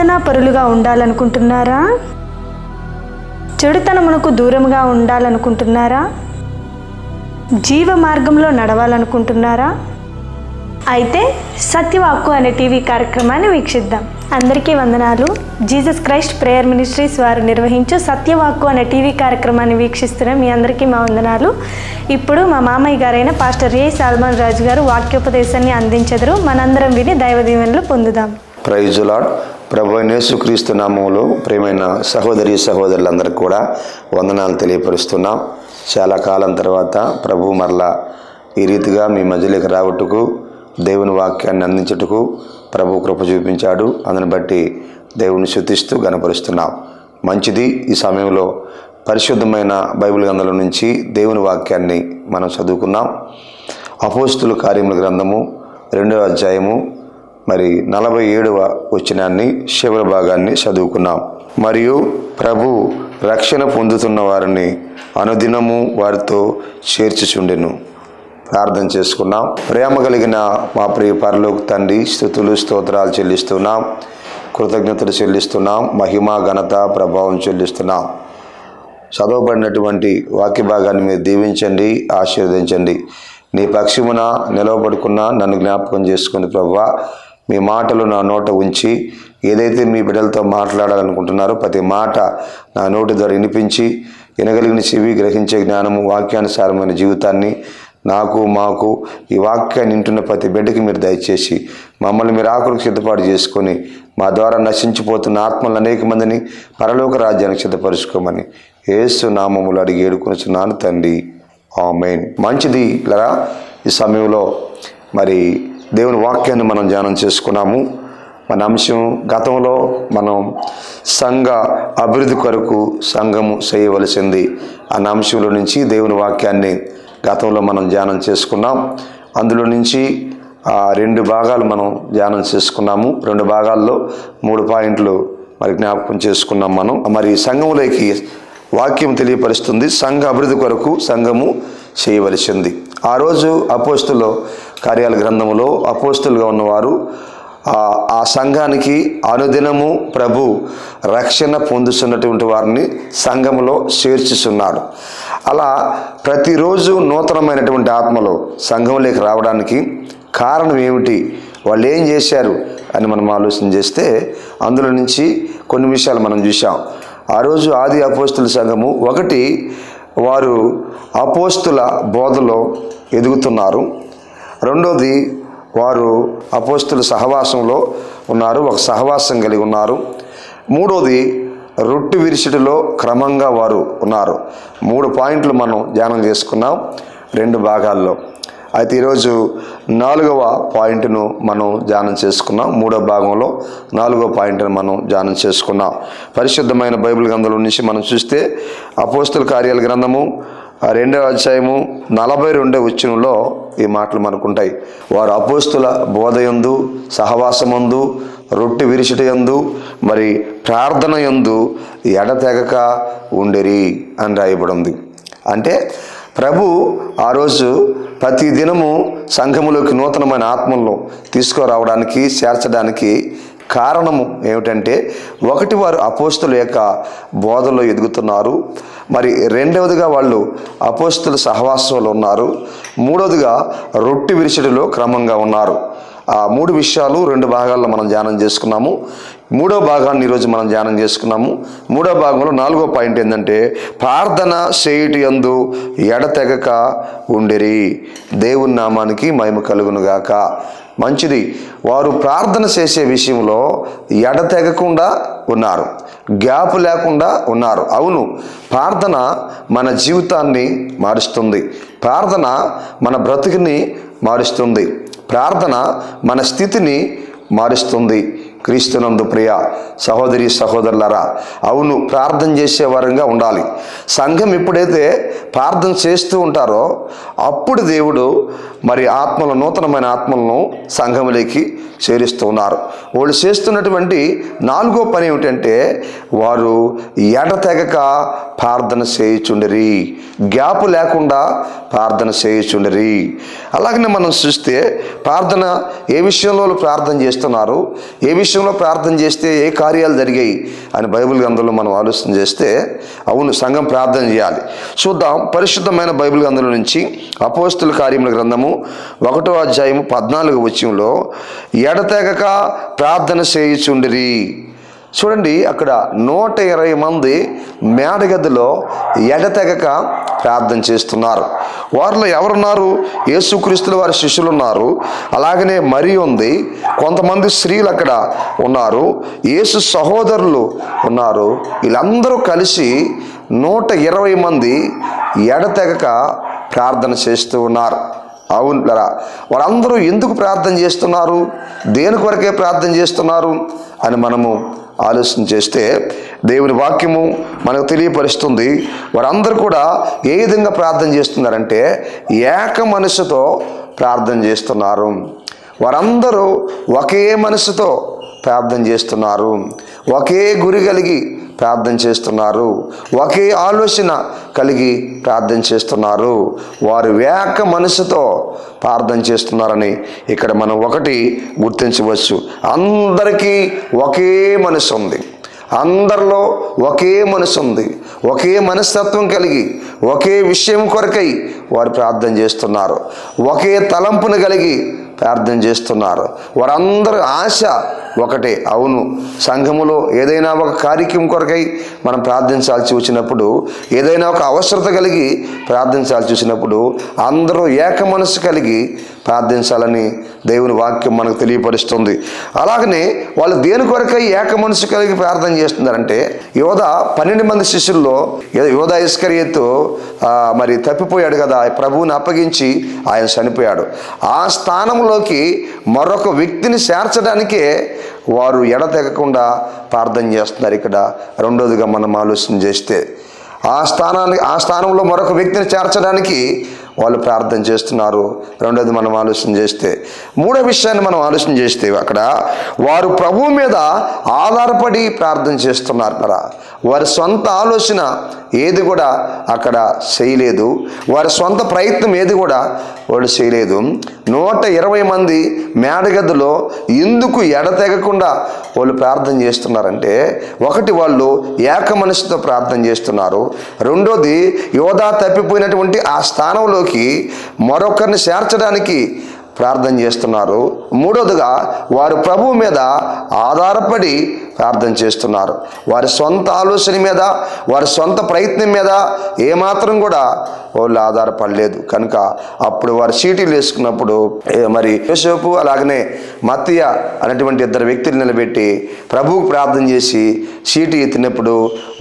ప్రార్థనా పరులుగా ఉండాలనుకుంటున్నారా? చెడుతనమునకు దూరంగా ఉండాలనుకుంటున్నారా? జీవ మార్గంలో నడవాలనుకుంటున్నారా? అయితే సత్యవాక్కు అనే టీవీ కార్యక్రమాన్ని వీక్షిద్దాం. అందరికీ వందనాలు. జీసస్ క్రైస్ట్ ప్రేయర్ మినిస్ట్రీస్ వారు నిర్వహించు సత్యవాక్కు అనే టీవీ కార్యక్రమాన్ని వీక్షిస్తున్న మీ అందరికీ మా వందనాలు. ఇప్పుడు మా మామయ్య గారైన పాస్టర్ ఏ సల్మాన్ రాజు గారు వాక్యోపదేశాన్ని అందించెదరు. మనందరం విని దైవ దీవెనలు పొందుదాం. Praise the lord. ప్రభు యేసుక్రీస్తు నామములో ప్రియమైన సహోదరి సహోదరులందరికీ కూడా వందనాలు తెలియపరుస్తున్నాం. చాలా కాలం తర్వాత ప్రభు మరలా ఈ రీతిగా మీ మధ్యలోకి రావటకు, దేవుని వాక్యాన్ని అందించుటకు ప్రభు కృప చూపించాడు. అందుని బట్టి దేవుని స్తుతిస్తూ గణపరుస్తున్నాం. మంచిది. ఈ సమయంలో పరిశుద్ధమైన బైబిల్ గ్రంథంలో నుంచి దేవుని వాక్యాన్ని మనం చదువుకున్నాం. అపోస్తుల కార్యముల గ్రంథము 2వ అధ్యాయము 47వ వచనాన్ని చివరి భాగాన్ని చదువుకున్నాం. మరియు ప్రభు రక్షణ పొందుతున్న వారిని అనుదినము వారితో చేర్చుచుండెను. ప్రార్థన చేసుకున్నాం. ప్రేమ కలిగిన మా ప్రియ పరలోక తండ్రి, స్తుతులు స్తోత్రాలు చెల్లిస్తున్నాం, కృతజ్ఞతలు చెల్లిస్తున్నాం, మహిమ ఘనత ప్రభావం చెల్లిస్తున్నాం. చదవబడినటువంటి వాక్య భాగాన్ని మీరు దీవించండి, ఆశీర్వదించండి. నీ పక్షమున నిలవబడుకున్న నన్ను జ్ఞాపకం చేసుకుని ప్రభువా, మీ మాటలు నా నోట ఉంచి ఏదైతే మీ బిడ్డలతో మాట్లాడాలనుకుంటున్నారో ప్రతి మాట నా నోటి ద్వారా వినిపించి, వినగలిగిన చెవి, గ్రహించే జ్ఞానము, వాక్యానుసారమైన జీవితాన్ని నాకు మాకు ఈ వాక్యాన్ని వింటున్న ప్రతి బిడ్డకి మీరు దయచేసి మమ్మల్ని మీరు ఆకులకు సిద్ధపాటు చేసుకొని మా ద్వారా నశించిపోతున్న ఆత్మలు అనేక మందిని పరలోక రాజ్యానికి సిద్ధపరుచుకోమని యేసు నామములు అడిగి ఏడుకొనుచున్నాను తండ్రి, ఆమేన్. మంచిది లరా. ఈ సమయంలో దేవుని వాక్యాన్ని మనం ధ్యానం చేసుకున్నాము. మన అంశం గతంలో మనం సంఘ అభివృద్ధి కొరకు సంఘము చేయవలసింది అన్న అంశంలో నుంచి దేవుని వాక్యాన్ని గతంలో మనం ధ్యానం చేసుకున్నాం. అందులో నుంచి 2 భాగాలు మనం ధ్యానం చేసుకున్నాము. 2 భాగాల్లో 3 పాయింట్లు జ్ఞాపకం చేసుకున్నాం. మనం సంఘములోకి వాక్యం తెలియపరుస్తుంది. సంఘ అభివృద్ధి కొరకు సంఘము చేయవలసింది. ఆ రోజు అపోస్తుల కార్యాల గ్రంథములో అపోస్తులుగా ఉన్నవారు ఆ సంఘానికి అనుదినము ప్రభు రక్షణ పొందుతున్నటువంటి వారిని సంఘములో చేర్చుచున్నాడు. అలా ప్రతిరోజు నూతనమైనటువంటి ఆత్మలో సంఘంలోకి రావడానికి కారణం ఏమిటి, వాళ్ళు ఏం చేశారు అని మనం ఆలోచన చేస్తే అందులో నుంచి కొన్ని విషయాలు మనం చూసాం. ఆ రోజు ఆది అపోస్తుల సంఘము, ఒకటి, వారు అపోస్తుల బోధలో ఎదుగుతున్నారు. రెండోది, వారు అపోస్తుల సహవాసంలో ఉన్నారు, ఒక సహవాసం కలిగి ఉన్నారు. మూడోది, రొట్టె విరిచిటిలో క్రమంగా వారు ఉన్నారు. 3 పాయింట్లు మనం ధ్యానం చేసుకున్నాం 2 భాగాల్లో. అయితే ఈరోజు 4వ పాయింట్ను మనం ధ్యానం చేసుకున్నాం. 3వ భాగంలో 4వ పాయింట్ను మనం ధ్యానం చేసుకున్నాం. పరిశుద్ధమైన బైబిల్ గ్రంథంలో నుంచి మనం చూస్తే అపోస్తుల కార్యాల గ్రంథము 2వ అధ్యాయము 42వ వచనంలో ఈ మాటలు మనకుంటాయి. వారు అపోస్తుల బోధయందు, సహవాసమందు, రొట్టె విరిచిటయందు, ప్రార్థన యందు ఎడతెగక ఉండేరి అని రాయబడింది. అంటే ప్రభు ఆ రోజు ప్రతి దినము సంఘములోకి నూతనమైన ఆత్మలను తీసుకురావడానికి, చేర్చడానికి కారణము ఏమిటంటే, ఒకటి, వారు అపోస్తుల యొక్క బోధలో ఎదుగుతున్నారు. రెండవదిగా వాళ్ళు అపోస్తుల సహవాసంలో ఉన్నారు. మూడవదిగా రొట్టె విరిచిడిలో క్రమంగా ఉన్నారు. ఆ 3 విషయాలు 2 భాగాల్లో మనం ధ్యానం చేసుకున్నాము. 3వ భాగాన్ని ఈరోజు మనం ధ్యానం చేసుకున్నాము. 3వ భాగంలో 4వ పాయింట్ ఏంటంటే, ప్రార్థన చేయుట యందు ఎడతెగక ఉండేరి. దేవుని నామానికి మహిమ కలుగునుగాక. మంచిది. వారు ప్రార్థన చేసే విషయంలో ఎడతెగకుండా ఉన్నారు, గ్యాప్ లేకుండా ఉన్నారు. అవును, ప్రార్థన మన జీవితాన్ని మారుస్తుంది. ప్రార్థన మన బ్రతుకుని మారుస్తుంది. ప్రార్థన మన స్థితిని మారుస్తుంది. క్రీస్తునందు ప్రియ సహోదరి సహోదరులారా, అవును, ప్రార్థన చేసే వారంగా ఉండాలి. సంఘం ఎప్పుడైతే ప్రార్థన చేస్తూ ఉంటారో అప్పుడు దేవుడు మరి ఆత్మలు, నూతనమైన ఆత్మలను సంఘంలోకి చేరుస్తూ ఉన్నారు. వాళ్ళు చేస్తున్నటువంటి 4వ పని ఏమిటంటే వారు ఎడతెగక ప్రార్థన చేయుచుండిరి, గ్యాప్ లేకుండా ప్రార్థన చేయుచుండిరి. అలాగనే మనం చూస్తే ప్రార్థన ఏ విషయంలో ప్రార్థన చేస్తున్నారు, ఏ విషయంలో ప్రార్థన చేస్తే ఏ కార్యాలు జరిగాయి అని బైబిల్ గ్రంథంలో మనం ఆలోచన చేస్తే అవును, సంఘం ప్రార్థన చేయాలి. చూద్దాం పరిశుద్ధమైన బైబిల్ గ్రంథం నుంచి అపోస్తుల కార్యముల గ్రంథము 1వ అధ్యాయము 14వ వచనంలో ఎడతెగక ప్రార్థన చేయుచుండిరి. చూడండి, అక్కడ 120 మంది మేడగదిలో ఎడతెగక ప్రార్థన చేస్తున్నారు. వారిలో ఎవరున్నారు? యేసుక్రీస్తుల వారి శిష్యులు ఉన్నారు, అలాగనే మరి ఉంది, కొంతమంది స్త్రీలు అక్కడ ఉన్నారు, యేసు సహోదరులు ఉన్నారు. వీళ్ళందరూ కలిసి 120 మంది ఎడతెగక ప్రార్థన చేస్తూ ఉన్నారు. అవునులరా, వారందరూ ఎందుకు ప్రార్థన చేస్తున్నారు, దేని కొరకే ప్రార్థన చేస్తున్నారు అని మనము ఆలోచన చేస్తే దేవుని వాక్యము మనకు తెలియపరుస్తుంది. వారందరూ కూడా ఏ విధంగా ప్రార్థన చేస్తున్నారంటే ఏక మనసుతో ప్రార్థన చేస్తున్నారు. వారందరూ ఒకే మనసుతో ప్రార్థన చేస్తున్నారు, ఒకే గురి కలిగి ప్రార్థన చేస్తున్నారు, ఒకే ఆలోచన కలిగి ప్రార్థన చేస్తున్నారు. వారు ఏక మనసుతో ప్రార్థన చేస్తున్నారని ఇక్కడ మనం ఒకటి గుర్తించవచ్చు. అందరికీ ఒకే మనసు ఉంది, అందరిలో ఒకే మనసు ఉంది, ఒకే మనస్తత్వం కలిగి ఒకే విషయం కొరకై వారు ప్రార్థన చేస్తున్నారు, ఒకే తలంపును కలిగి ప్రార్థన చేస్తున్నారు. వారందరి ఆశ ఒకటే. అవును, సంఘములో ఏదైనా ఒక కార్యక్రమం కొరకై మనం ప్రార్థించాల్సి వచ్చినప్పుడు, ఏదైనా ఒక అవసరత కలిగి ప్రార్థించాల్సి వచ్చినప్పుడు అందరూ ఏక మనసు కలిగి ప్రార్థించాలని దేవుని వాక్యం మనకు తెలియపరుస్తుంది. అలాగనే వాళ్ళు దేని కొరకై ఏక మనసు కలిగి ప్రార్థన చేస్తున్నారంటే యోధ 12 మంది శిష్యుల్లో యోధ ఇస్కరియోతు మరి తప్పిపోయాడు కదా, ప్రభువుని అప్పగించి ఆయన చనిపోయాడు. ఆ స్థానంలోకి మరొక వ్యక్తిని చేర్చడానికే వారు ఎడతెగకుండా ప్రార్థన చేస్తున్నారు. ఇక్కడ రెండోదిగా మనం ఆలోచన చేస్తే ఆ స్థానంలో మరొక వ్యక్తిని చేర్చడానికి వాళ్ళు ప్రార్థన చేస్తున్నారు. రెండోది మనం ఆలోచన చేస్తే, మూడో విషయాన్ని మనం ఆలోచన చేస్తే అక్కడ వారు ప్రభువు మీద ఆధారపడి ప్రార్థన చేస్తున్నారు కదా. వారి సొంత ఆలోచన ఏది కూడా అక్కడ చేయలేదు, వారి సొంత ప్రయత్నం ఏది కూడా వాళ్ళు చేయలేదు. 120 మంది మేడగదిలో ఎందుకు ఎడతెగకుండా వాళ్ళు ప్రార్థన చేస్తున్నారంటే ఒకటి, వాళ్ళు ఏక మనసుతో ప్రార్థన చేస్తున్నారు. రెండోది, యోధా తప్పిపోయినటువంటి ఆ స్థానంలోకి మరొకరిని చేర్చడానికి ప్రార్థన చేస్తున్నారు. మూడోదిగా వారు ప్రభువు మీద ఆధారపడి ప్రార్థన చేస్తున్నారు. వారి సొంత ఆలోచన మీద, వారి సొంత ప్రయత్నం మీద ఏమాత్రం కూడా వాళ్ళు ఆధారపడలేదు. కనుక అప్పుడు వారు చీటీలు వేసుకున్నప్పుడు మరి యోసేపు అలాగనే మత్తయ్య అనేటువంటి 2 వ్యక్తులు నిలబెట్టి ప్రభువుకు ప్రార్థన చేసి చీటీ ఎత్తినప్పుడు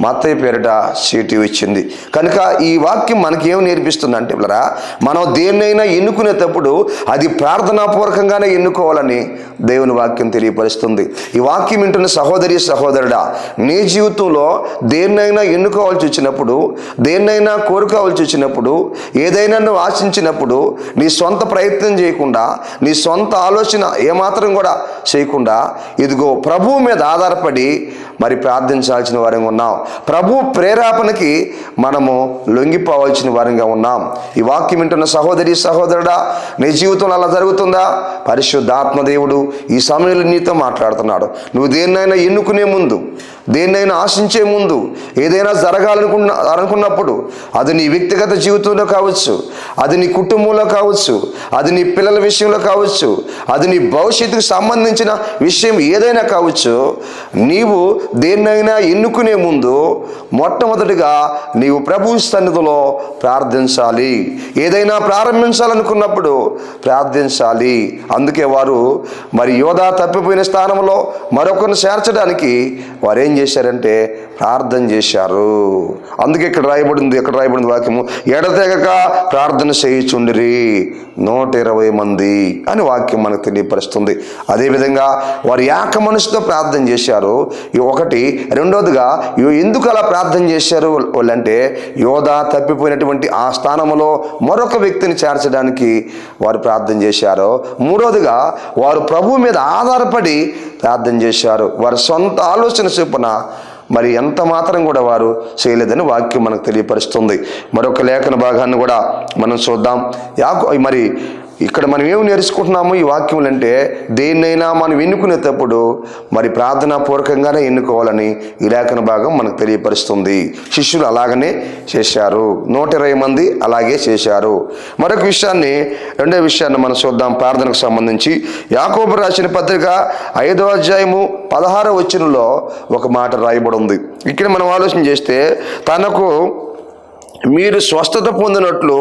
మత్తయ్య పేరిట చీటీ వచ్చింది. కనుక ఈ వాక్యం మనకి ఏం నేర్పిస్తుంది అంటే మనం దేన్నైనా ఎన్నుకునేటప్పుడు అది ప్రార్థనాపూర్వకంగానే ఎన్నుకోవాలని దేవుని వాక్యం తెలియపరుస్తుంది. ఈ వాక్యం వింటున్న సహోదరి సహోదరుడా, నీ జీవితంలో దేన్నైనా ఎన్నుకోవాల్సి వచ్చినప్పుడు, దేన్నైనా కోరుకోవాల్సి వచ్చినప్పుడు, ఏదైనా నువ్వు ఆశించినప్పుడు నీ సొంత ప్రయత్నం చేయకుండా, నీ సొంత ఆలోచన ఏమాత్రం కూడా చేయకుండా ఇదిగో ప్రభువు మీద ఆధారపడి మరి ప్రార్థించాల్సిన వారంగా ఉన్నాం. ప్రభు ప్రేరేపణకి మనము లొంగిపోవాల్సిన వారంగా ఉన్నాం. ఈ వాక్యం వింటున్న సహోదరి సహోదరుడా, నీ జీవితంలో అలా జరుగుతుందా? పరిశుద్ధాత్మ దేవుడు ఈ సమయంలో నీతో మాట్లాడుతున్నాడు. నువ్వు దేన్నైనా ఎన్నుకునే ముందు, దేన్నైనా ఆశించే ముందు, ఏదైనా జరగాలనుకున్నప్పుడు అది నీ వ్యక్తిగత జీవితంలో కావచ్చు, అది నీ కుటుంబంలో కావచ్చు, అది నీ పిల్లల విషయంలో కావచ్చు, అది నీ భవిష్యత్తుకు సంబంధించిన విషయం ఏదైనా కావచ్చు, నీవు దేన్నైనా ఎన్నుకునే ముందు మొట్టమొదటిగా నీవు ప్రభు సన్నిధిలో ప్రార్థించాలి. ఏదైనా ప్రారంభించాలనుకున్నప్పుడు ప్రార్థించాలి. అందుకే వారు మరి యోధా తప్పిపోయిన స్థానంలో మరొకరిని చేర్చడానికి వారు ఏం ఏం చేశారంటే ప్రార్థన చేశారు. అందుకే ఎక్కడ రాయబడింది వాక్యము, ఎడతెగక ప్రార్థన చేయుచుండిరి 120 మంది అని వాక్యం మనకు తెలియపరుస్తుంది. అదేవిధంగా వారు ఏక మనసుతో ప్రార్థన చేశారు. ఒకటి. రెండోదిగా ఎందుకు అలా ప్రార్థన చేశారు వాళ్ళంటే, యోధా తప్పిపోయినటువంటి ఆ స్థానంలో మరొక వ్యక్తిని చేర్చడానికి వారు ప్రార్థన చేశారు. మూడోదిగా వారు ప్రభువు మీద ఆధారపడి ప్రార్థన చేశారు. వారి సొంత ఆలోచన చొప్పున మరి ఎంత మాత్రం కూడా వారు చేయలేదని వాక్యం మనకు తెలియపరుస్తుంది. మరొక లేఖన భాగాన్ని కూడా మనం చూద్దాం. మరి ఇక్కడ మనం ఏమి నేర్చుకుంటున్నాము ఈ వాక్యములు అంటే, దేన్నైనా మనం ఎన్నుకునేటప్పుడు మరి ప్రార్థనాపూర్వకంగానే ఎన్నుకోవాలని ఈ లేఖన భాగం మనకు తెలియపరుస్తుంది. శిష్యులు అలాగనే చేశారు, 120 మంది అలాగే చేశారు. మరొక విషయాన్ని, రెండో విషయాన్ని మనం చూద్దాం ప్రార్థనకు సంబంధించి. యాకోబు రాసిన పత్రిక 5వ అధ్యాయము 16వ వచనంలో ఒక మాట రాయబడి ఉంది. ఇక్కడ మనం ఆలోచన చేస్తే, తనకు మీరు స్వస్థత పొందినట్లు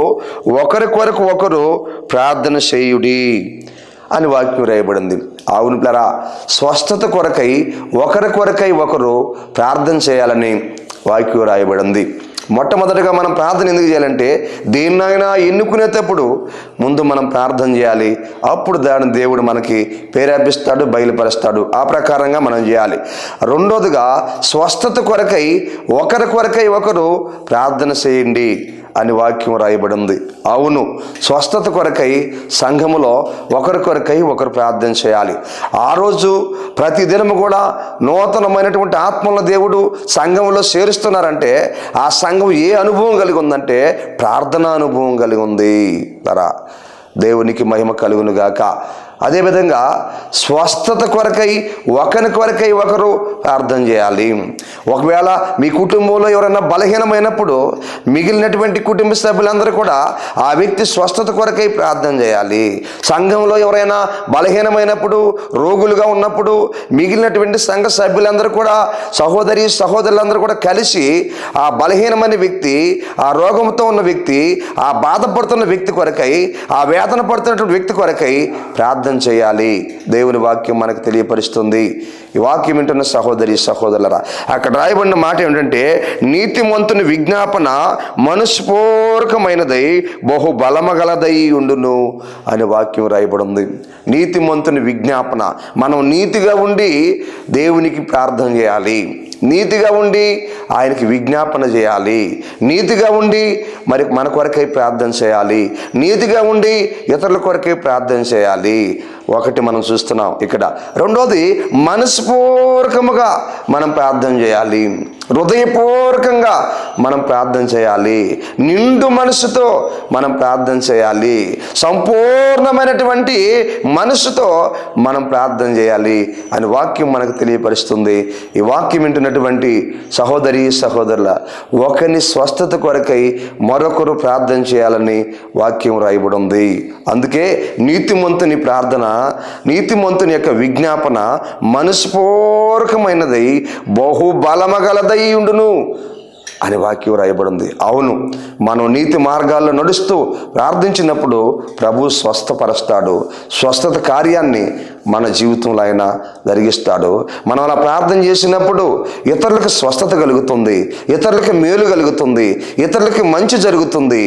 ఒకరి కొరకు ఒకరు ప్రార్థన చేయుడి అని వాక్యం రాయబడింది. అవును పిల్లరా, స్వస్థత కొరకై ఒకరి కొరకై ఒకరు ప్రార్థన చేయాలని వాక్యం రాయబడింది. మొట్టమొదటిగా మనం ప్రార్థన ఎందుకు చేయాలంటే, దేన్నైనా ఎన్నుకునేటప్పుడు ముందు మనం ప్రార్థన చేయాలి. అప్పుడు దాని దేవుడు మనకి ప్రేరేపిస్తాడు, బయలుపరుస్తాడు. ఆ ప్రకారంగా మనం చేయాలి. రెండోదిగా, స్వస్థత కొరకై ఒకరి కొరకై ఒకరు ప్రార్థన చేయండి అని వాక్యం రాయబడింది. అవును, స్వస్థత కొరకై సంఘములో ఒకరి కొరకై ఒకరు ప్రార్థన చేయాలి. ఆ రోజు ప్రతిదినము కూడా నూతనమైనటువంటి ఆత్మల దేవుడు సంఘంలో చేరుస్తున్నారంటే, ఆ సంఘం ఏ అనుభవం కలిగి ఉందంటే ప్రార్థనా అనుభవం కలిగి ఉంది. దేవునికి మహిమ కలుగును గాక. అదేవిధంగా స్వస్థత కొరకై ఒకరి కొరకై ఒకరు ప్రార్థన చేయాలి. ఒకవేళ మీ కుటుంబంలో ఎవరైనా బలహీనమైనప్పుడు మిగిలినటువంటి కుటుంబ సభ్యులందరూ కూడా ఆ వ్యక్తి స్వస్థత కొరకై ప్రార్థన చేయాలి. సంఘంలో ఎవరైనా బలహీనమైనప్పుడు, రోగులుగా ఉన్నప్పుడు మిగిలినటువంటి సంఘ సభ్యులందరూ కూడా, సహోదరులందరూ కూడా కలిసి ఆ బలహీనమైన వ్యక్తి, ఆ రోగంతో ఉన్న వ్యక్తి, ఆ బాధపడుతున్న వ్యక్తి కొరకై, ఆ వేదన పడుతున్నటువంటి వ్యక్తి కొరకై ప్రార్థన చేయాలి. దేవుని వాక్యం మనకు తెలియపరుస్తుంది. ఈ వాక్యం వింటున్న సహోదరులరా, అక్కడ రాయబడిన మాట ఏమిటంటే, నీతిమంతుని విజ్ఞాపన మనస్పూర్వకమైనదై బహు బలమగలదై ఉండును అని వాక్యం రాయబడి ఉంది. నీతిమంతుని విజ్ఞాపన, మనం నీతిగా ఉండి దేవునికి ప్రార్థన చేయాలి. నీతిగా ఉండి ఆయనకి విజ్ఞాపన చేయాలి. నీతిగా ఉండి మరి మన కొరకై ప్రార్థన చేయాలి. నీతిగా ఉండి ఇతరుల కొరకై ప్రార్థన చేయాలి. ఒకటి మనం చూస్తున్నాం ఇక్కడ. రెండోది, మనస్పూర్వకముగా మనం ప్రార్థన చేయాలి. హృదయపూర్వకంగా మనం ప్రార్థన చేయాలి. నిండు మనసుతో మనం ప్రార్థన చేయాలి. సంపూర్ణమైనటువంటి మనసుతో మనం ప్రార్థన చేయాలి అని వాక్యం మనకు తెలియపరుస్తుంది. ఈ వాక్యం వింటున్నటువంటి సహోదరుల, ఒకరిని స్వస్థత కొరకై మరొకరు ప్రార్థన చేయాలని వాక్యం రాయబడి ఉంది. అందుకే నీతిమంతుని ప్రార్థన, నీతిమంతుని యొక్క విజ్ఞాపన మనస్పూర్వకమైనదై బహుబలమగలదై ఉండును అని వాక్యం రాయబడింది. అవును, మనం నీతి మార్గాల్లో నడుస్తూ ప్రార్థించినప్పుడు ప్రభు స్వస్థపరుస్తాడు. స్వస్థత కార్యాన్ని మన జీవితంలో ఆయన జరిగిస్తాడు. మనం అలా ప్రార్థన చేసినప్పుడు ఇతరులకు స్వస్థత కలుగుతుంది, ఇతరులకు మేలు కలుగుతుంది, ఇతరులకి మంచి జరుగుతుంది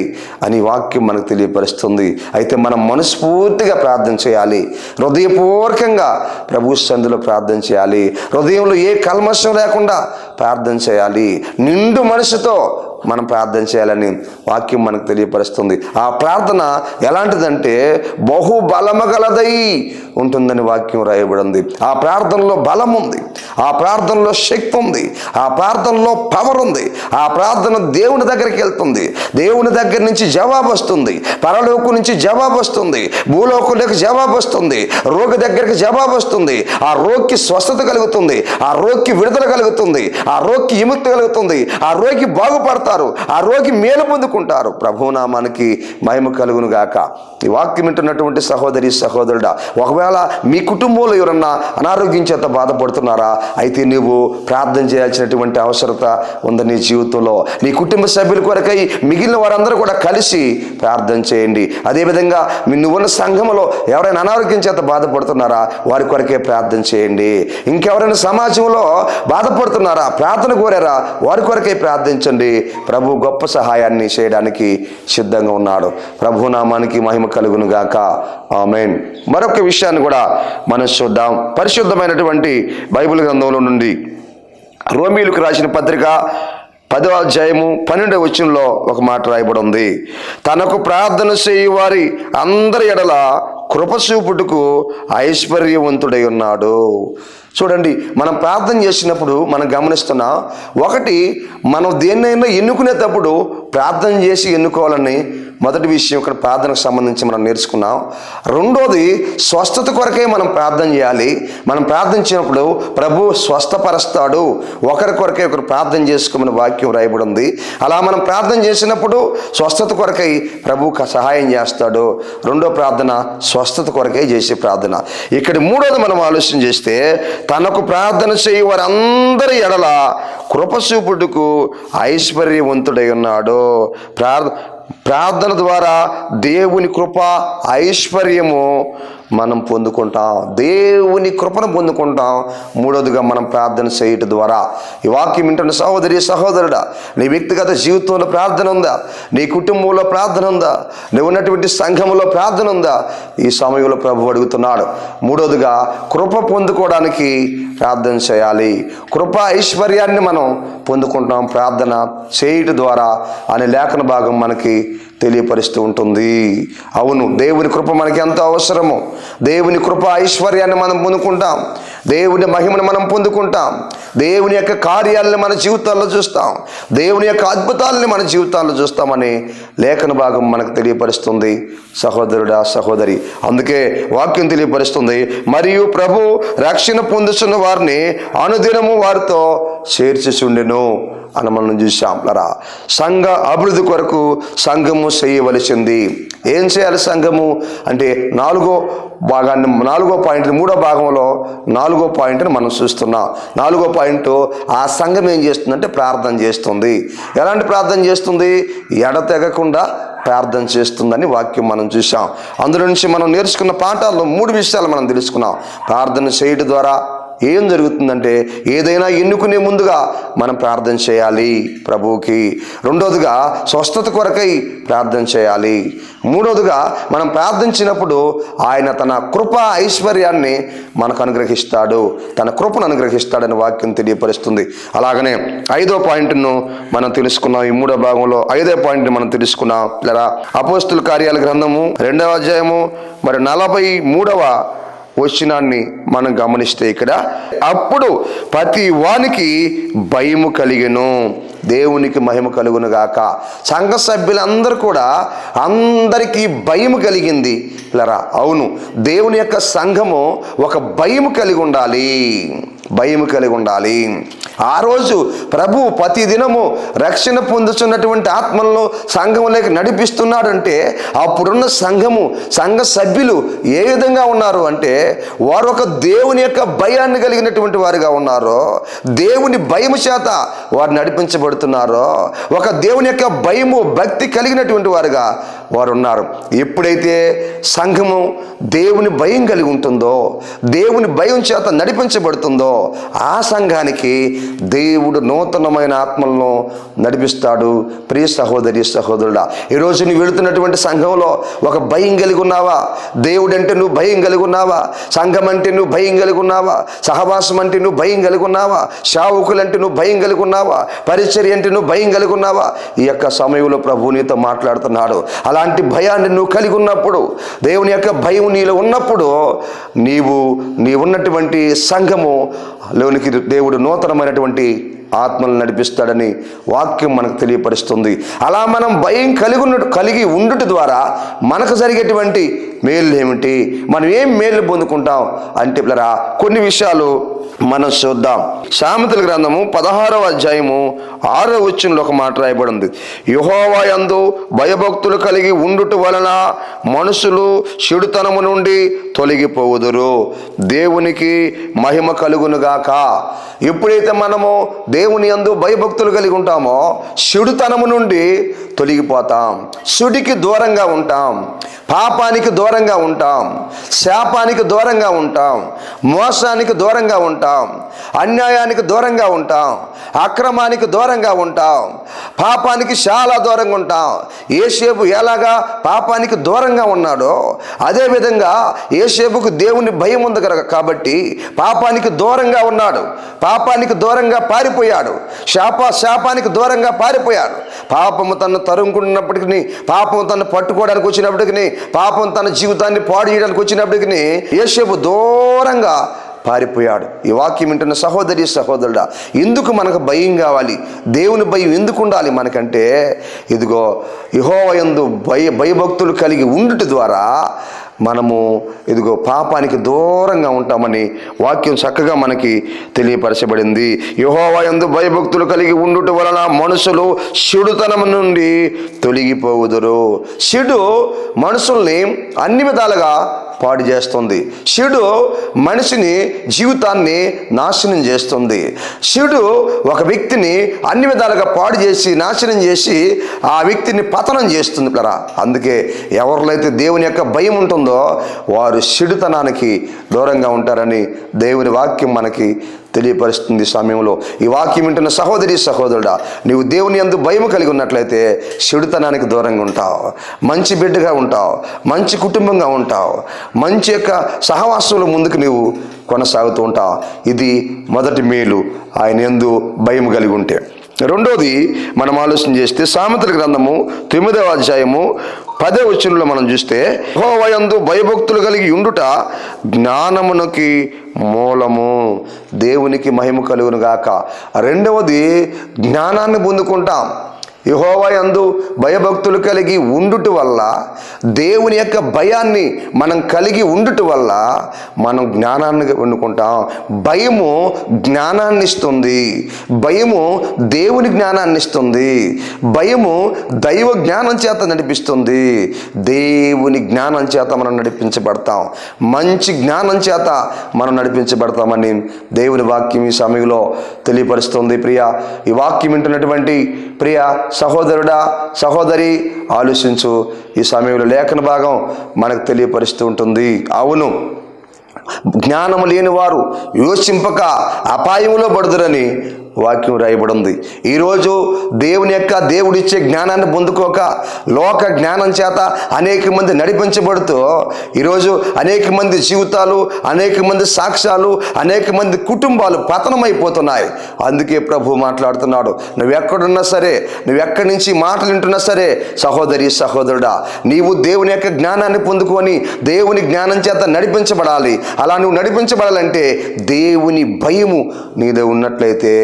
అని వాక్యం మనకు తెలియపరుస్తుంది. అయితే మనం మనస్ఫూర్తిగా ప్రార్థన చేయాలి. హృదయపూర్వకంగా ప్రభు సన్నిధిలో ప్రార్థన చేయాలి. హృదయంలో ఏ కల్మషం లేకుండా ప్రార్థన చేయాలి. నిండు మనసుతో మనం ప్రార్థన చేయాలని వాక్యం మనకు తెలియపరుస్తుంది. ఆ ప్రార్థన ఎలాంటిదంటే బహుబలమగలదై ఉంటుందని వాక్యం రాయబడింది. ఆ ప్రార్థనలో బలం ఉంది, ఆ ప్రార్థనలో శక్తి ఉంది, ఆ ప్రార్థనలో పవర్ ఉంది. ఆ ప్రార్థన దేవుని దగ్గరికి వెళ్తుంది. దేవుని దగ్గర నుంచి జవాబు వస్తుంది. పరలోకం నుంచి జవాబు వస్తుంది. భూలోకంలోకి జవాబు వస్తుంది. రోగి దగ్గరికి జవాబు వస్తుంది. ఆ రోగికి స్వస్థత కలుగుతుంది. ఆ రోగికి విడుదల కలుగుతుంది. ఆ రోగికి విముక్తి కలుగుతుంది. ఆ రోగి బాగుపడతాడు. పొందుకుంటారు, ఆ రోగి మేలు పొందుకుంటారు. ప్రభునామానికి మహిమ కలుగును గాక. ఈ వాక్యం వింటున్నటువంటి సహోదరి సహోదరుడా, ఒకవేళ మీ కుటుంబంలో ఎవరన్నా అనారోగ్యం చేత బాధపడుతున్నారా, అయితే నువ్వు ప్రార్థన చేయాల్సినటువంటి అవసరత ఉంది నీ జీవితంలో. నీ కుటుంబ సభ్యుల కొరకై మిగిలిన వారందరూ కూడా కలిసి ప్రార్థన చేయండి. అదేవిధంగా నువ్వున్న సంఘంలో ఎవరైనా అనారోగ్యం చేత బాధపడుతున్నారా, వారి కొరకే ప్రార్థన చేయండి. ఇంకెవరైనా సమాజంలో బాధపడుతున్నారా, ప్రార్థన కోరారా, వారి కొరకే ప్రార్థించండి. ప్రభు గొప్ప సహాయాన్ని చేయడానికి సిద్ధంగా ఉన్నాడు. ప్రభు నామానికి మహిమ కలుగును గాక. ఆమేన్. మరొక విషయాన్ని కూడా మనం చూద్దాం. పరిశుద్ధమైనటువంటి బైబిల్ గ్రంథంలో నుండి రోమీయులకు రాసిన పత్రిక 10వ అధ్యాయము 12వ వచనంలో ఒక మాట రాయబడి ఉంది. తనకు ప్రార్థన చేయు వారి అందరి ఎడల కృపచూపుటకు ఐశ్వర్యవంతుడై ఉన్నాడు. చూడండి, మనం ప్రార్థన చేసినప్పుడు మనం గమనిస్తున్నాం, ఒకటి, మనం దేన్నైనా ఎన్నుకునేటప్పుడు ప్రార్థన చేసి ఎన్నుకోవాలని మొదటి విషయం ఇక్కడ ప్రార్థనకు సంబంధించి మనం నేర్చుకున్నాం. రెండోది, స్వస్థత కొరకే మనం ప్రార్థన చేయాలి. మనం ప్రార్థించినప్పుడు ప్రభు స్వస్థపరుస్తాడు. ఒకరి కొరకే ఒకరు ప్రార్థన చేసుకోమని వాక్యం రాయబడి ఉంది. అలా మనం ప్రార్థన చేసినప్పుడు స్వస్థత కొరకై ప్రభు సహాయం చేస్తాడు. రెండో ప్రార్థన స్వస్థత కొరకే చేసే ప్రార్థన. ఇక్కడ మూడోది మనం ఆలోచన చేస్తే, తనకు ప్రార్థన చేయు వారందరి ఎడల కృపచూపుటకు ఐశ్వర్యవంతుడై ఉన్నాడు. ప్రార్థన ద్వారా దేవుని కృప, ఐశ్వర్యము మనం పొందుకుంటాం. దేవుని కృపను పొందుకుంటాం. మూడోదిగా మనం ప్రార్థన చేయటం ద్వారా. ఈ వాక్యం వింటున్న సహోదరి సహోదరుడా, నీ వ్యక్తిగత జీవితంలో ప్రార్థన ఉందా? నీ కుటుంబంలో ప్రార్థన ఉందా? నువ్వు ఉన్నటువంటి సంఘంలో ప్రార్థన ఉందా? ఈ సమయంలో ప్రభు అడుగుతున్నాడు. మూడోదిగా కృప పొందుకోవడానికి ప్రార్థన చేయాలి. కృప ఐశ్వర్యాన్ని మనం పొందుకుంటాం ప్రార్థన చేయటం ద్వారా అనే లేఖన భాగం మనకి తెలియపరుస్తూ ఉంటుంది. అవును, దేవుని కృప మనకి ఎంతో అవసరము. దేవుని కృప ఐశ్వర్యాన్ని మనం పొందుకుంటాం. దేవుని మహిమను మనం పొందుకుంటాం. దేవుని యొక్క కార్యాలను మన జీవితాల్లో చూస్తాం. దేవుని యొక్క అద్భుతాలని మన జీవితాల్లో చూస్తామని లేఖన భాగం మనకు తెలియపరుస్తుంది. సహోదరుడా సహోదరి, అందుకే వాక్యం తెలియపరుస్తుంది, మరియు ప్రభు రక్షణ పొందుతున్న వారిని అనుదినము వారితో చేర్చుచుండెను అని మనం చూసాం. సంఘ అభివృద్ధి కొరకు సంఘము చేయవలసింది. ఏం చేయాలి సంఘము అంటే, నాలుగో పాయింట్, మూడో భాగంలో 4వ పాయింట్ని మనం చూస్తున్నాం. 4వ పాయింట్, ఆ సంఘం ఏం చేస్తుందంటే ప్రార్థన చేస్తుంది. ఎలాంటి ప్రార్థన చేస్తుంది? ఎడతెగకుండా ప్రార్థన చేస్తుందని వాక్యం మనం చూసాం. అందులో నుంచి మనం నేర్చుకున్న పాఠాల్లో 3 విషయాలు మనం తెలుసుకున్నాం. ప్రార్థన చేయడం ద్వారా ఏం జరుగుతుందంటే, ఏదైనా ఎన్నుకునే ముందుగా మనం ప్రార్థన చేయాలి ప్రభువుకి. రెండోదిగా స్వస్థత కొరకై ప్రార్థన చేయాలి. మూడోదిగా మనం ప్రార్థించినప్పుడు ఆయన తన కృప ఐశ్వర్యాన్ని మనకు అనుగ్రహిస్తాడు, తన కృపను అనుగ్రహిస్తాడని వాక్యం తెలియపరుస్తుంది. అలాగనే 5వ పాయింట్ను మనం తెలుసుకున్నాం. ఈ 3వ భాగంలో 5వ పాయింట్ని మనం తెలుసుకున్నాం. లేదా అపోస్తుల కార్యాల గ్రంథము 2వ అధ్యాయము 43వ వచనాన్ని మనం గమనిస్తే, ఇక్కడ అప్పుడు ప్రతి వానికి భయము కలిగెను. దేవునికి మహిమ కలుగును గాక. సంఘ సభ్యులందరూ కూడా అందరికీ భయము కలిగింది. అవును, దేవుని యొక్క సంఘము ఒక భయము కలిగి ఉండాలి. భయము కలిగి ఉండాలి. ఆ రోజు ప్రభు ప్రతి దినము రక్షణ పొందుతున్నటువంటి ఆత్మలను సంఘంలోకి నడిపిస్తున్నాడంటే, అప్పుడున్న సంఘ సభ్యులు ఏ విధంగా ఉన్నారు అంటే, వారు ఒక దేవుని యొక్క భయాన్ని కలిగినటువంటి వారుగా ఉన్నారు. దేవుని భయము చేత వారు నడిపించబడుతున్నారు. ఒక దేవుని యొక్క భయము, భక్తి కలిగినటువంటి వారుగా వారు ఉన్నారు. ఎప్పుడైతే సంఘము దేవుని భయం కలిగి ఉంటుందో, దేవుని భయం చేత నడిపించబడుతుందో, ఆ సంఘానికి దేవుడు నూతనమైన ఆత్మలను నడిపిస్తాడు. ప్రియ సహోదరి సహోదరుడా, ఈరోజు నువ్వు వెళుతున్నటువంటి సంఘంలో ఒక భయం కలిగి ఉన్నావా? దేవుడు అంటే నువ్వు భయం కలిగి ఉన్నావా? సంఘం అంటే నువ్వు భయం కలిగి ఉన్నావా? సహవాసం అంటే నువ్వు భయం కలిగి ఉన్నావా? సేవకులు అంటే నువ్వు భయం కలిగి ఉన్నావా? పరిచర్య అంటే నువ్వు భయం కలిగి ఉన్నావా? ఈ యొక్క సమయంలో ప్రభు నీతో మాట్లాడుతున్నాడు. అలాంటి భయాన్ని నువ్వు కలిగి ఉన్నప్పుడు, దేవుని యొక్క భయం నీలో ఉన్నప్పుడు, నీవున్నటువంటి సంఘము లోనికి దేవుడు నూతనమైనటువంటి ఆత్మలను నడిపిస్తాడని వాక్యం మనకు తెలియపరుస్తుంది. అలా మనం భయం కలిగి ఉండుట ద్వారా మనకు జరిగేటువంటి మేలు ఏమిటి? మనం ఏం మేలు పొందుకుంటాం అంటే, కొన్ని విషయాలు మనం చూద్దాం. సామెతల గ్రంథము 16వ అధ్యాయము 6వ వచనంలో ఒక మాట రాయబడింది. యెహోవా యందు భయభక్తులు కలిగి ఉండుట వలన మనుషులు చెడుతనము నుండి తొలగిపోవుదురు, దేవునికి మహిమ కలుగునుగాక. ఎప్పుడైతే మనము దేవుని యందు భయభక్తులు కలిగి ఉంటామో చెడుతనము నుండి తొలగిపోతాం, చెడుకి దూరంగా ఉంటాం, పాపానికి దూరంగా ఉంటాం, శాపానికి దూరంగా ఉంటాం, మోసానికి దూరంగా ఉంటాం, అన్యాయానికి దూరంగా ఉంటాం, అక్రమానికి దూరంగా ఉంటాం, పాపానికి చాలా దూరంగా ఉంటాం. యోసేపు ఎలాగా పాపానికి దూరంగా ఉన్నాడో అదేవిధంగా యోసేపుకు దేవుని భయం ఉంది కాబట్టి పాపానికి దూరంగా ఉన్నాడు, పాపానికి దూరంగా పారిపోయాడు, శాపానికి దూరంగా పారిపోయాడు. పాపము తను తరుముకున్నప్పటికీ, పాపం తను పట్టుకోవడానికి వచ్చినప్పటికీ, పాపం తన జీవితాన్ని పాడు చేయడానికి వచ్చినప్పటికీ యోసేపు దూరంగా పారిపోయాడు. ఈ వాక్యం వింటున్న సహోదరి సహోదరుడా, ఎందుకు మనకు భయం కావాలి? దేవుని భయం ఎందుకు ఉండాలి మనకంటే, ఇదిగో యెహోవా యందు భయభక్తులు కలిగి ఉండుట ద్వారా మనము ఇదిగో పాపానికి దూరంగా ఉంటామని వాక్యం చక్కగా మనకి తెలియపరచబడింది. యెహోవా యందు భయభక్తులు కలిగి ఉండుట వలన మనుషులు చెడుతనం నుండి తొలగిపోవుదురు. చెడు మనుషుల్ని అన్ని విధాలుగా పాడు చేస్తుంది. చెడు మనిషిని జీవితాన్ని నాశనం చేస్తుంది. చెడు ఒక వ్యక్తిని అన్ని విధాలుగా పాడు చేసి నాశనం చేసి ఆ వ్యక్తిని పతనం చేస్తుంది. అందుకే ఎవరిలో దేవుని యొక్క భయం ఉంటుందో వారు చెడుతనానికి దూరంగా ఉంటారని దేవుని వాక్యం మనకి తెలియపరుస్తుంది. సమయంలో ఈ వాక్యం వింటున్న సహోదరి సహోదరుడా, నీవు దేవుని యందు భయం కలిగి ఉన్నట్లయితే చెడుతనానికి దూరంగా ఉంటావు, మంచి బిడ్డగా ఉంటావు, మంచి కుటుంబంగా ఉంటావు, మంచి యొక్క సహవాసంలో ముందుకు నీవు కొనసాగుతూ ఉంటావు. ఇది మొదటి మేలు, ఆయన యందు భయం కలిగి ఉంటే. రెండోది మనం ఆలోచన చేస్తే సామెతల గ్రంథము 9వ అధ్యాయము 10వ వచనంలో మనం చూస్తే యెహోవా యందు భయభక్తులు కలిగి ఉండుట జ్ఞానమునకి మూలము, దేవునికి మహిమ కలుగును గాక. రెండవది జ్ఞానాన్ని పొందుకుంటాం. యెహోవా యందు భయభక్తులు కలిగి ఉండుట వల్ల, దేవుని యొక్క భయాన్ని మనం కలిగి ఉండుట వల్ల మనం జ్ఞానాన్ని పొందుకుంటాం. భయము జ్ఞానాన్ని ఇస్తుంది, భయము దేవుని జ్ఞానాన్ని ఇస్తుంది, భయము దైవ జ్ఞానం చేత నడిపిస్తుంది. దేవుని జ్ఞానం చేత మనం నడిపించబడతాం, మంచి జ్ఞానం చేత మనం నడిపించబడతామని దేవుని వాక్యం ఈ సమయంలో తెలియపరుస్తుంది. ప్రియ, ఈ వాక్యం వింటున్నటువంటి ప్రియ సహోదరుడా సహోదరి, ఆలోచించు. ఈ సమయంలో లేఖన భాగం మనకు తెలియపరుస్తూ ఉంటుంది. అవును, జ్ఞానము లేని వారు యోచింపక అపాయములో పడుదురని వాక్యం రాయబడింది. ఈరోజు దేవుడిచ్చే జ్ఞానాన్ని పొందుకోక లోక జ్ఞానం చేత అనేక మంది నడిపించబడుతూ ఈరోజు అనేక మంది జీవితాలు, అనేక మంది సాక్ష్యాలు, అనేక మంది కుటుంబాలు పతనమైపోతున్నాయి. అందుకే ప్రభు మాట్లాడుతున్నాడు. నువ్వెక్కడున్నా సరే, నువ్వెక్కడి నుంచి మాటలు వింటున్నా సరే, సహోదరి సహోదరుడా, నీవు దేవుని యొక్క జ్ఞానాన్ని పొందుకొని దేవుని జ్ఞానం చేత నడిపించబడాలి. అలా నువ్వు నడిపించబడాలంటే దేవుని భయము నీదే ఉన్నట్లయితే